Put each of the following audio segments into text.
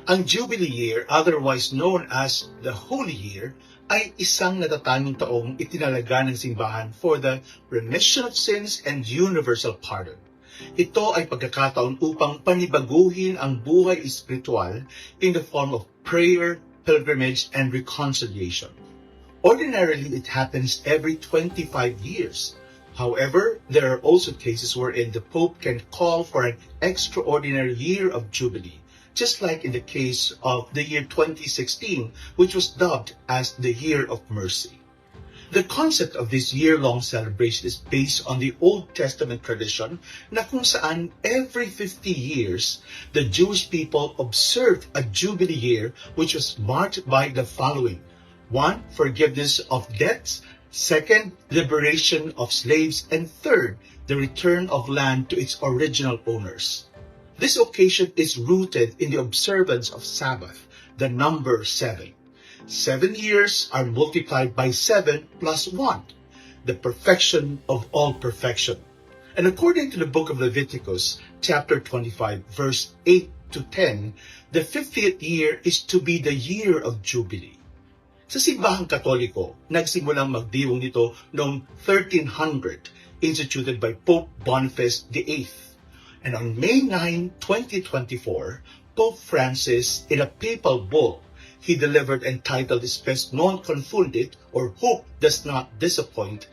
Ang Jubilee Year, otherwise known as the Holy Year, ay isang natatanging taong itinalaga ng simbahan for the remission of sins and universal pardon. Ito ay pagkakataon upang panibaguhin ang buhay espiritual in the form of prayer, pilgrimage, and reconciliation. Ordinarily, it happens every 25 years. However, there are also cases wherein the Pope can call for an extraordinary year of Jubilee, just like in the case of the year 2016, which was dubbed as the Year of Mercy. The concept of this year-long celebration is based on the Old Testament tradition na kung saan every 50 years, the Jewish people observed a Jubilee year which was marked by the following. 1. Forgiveness of debts. 2. Liberation of slaves. And 3. The return of land to its original owners. This occasion is rooted in the observance of Sabbath, the number 7. 7 years are multiplied by 7 plus 1, the perfection of all perfection. And according to the book of Leviticus, chapter 25, verse 8 to 10, the 50th year is to be the year of Jubilee. Sa simbahang Katoliko, nagsimulang magdiwang nito noong 1300, instituted by Pope Boniface VIII. And on May 9, 2024, Pope Francis, in a papal bull, he delivered entitled Spes non confundit, or Hope Does Not Disappoint,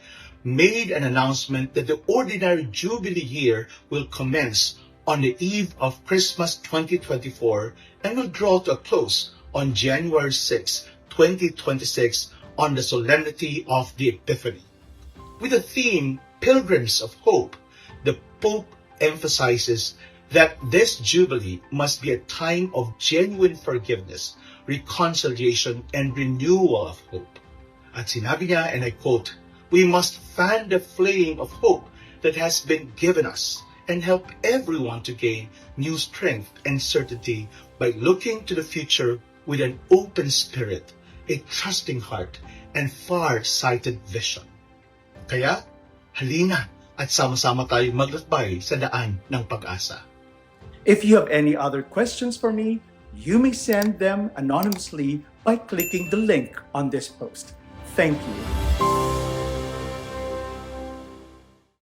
made an announcement that the ordinary Jubilee year will commence on the eve of Christmas 2024 and will draw to a close on January 6, 2026 on the Solemnity of the Epiphany. With the theme Pilgrims of Hope, the Pope emphasizes that this Jubilee must be a time of genuine forgiveness, reconciliation, and renewal of hope. At sinabi niya, and I quote, "We must fan the flame of hope that has been given us and help everyone to gain new strength and certainty by looking to the future with an open spirit, a trusting heart, and far-sighted vision." Kaya, halina at sama-sama tayo maglakbay sa daan ng pag-asa. If you have any other questions for me, you may send them anonymously by clicking the link on this post. Thank you.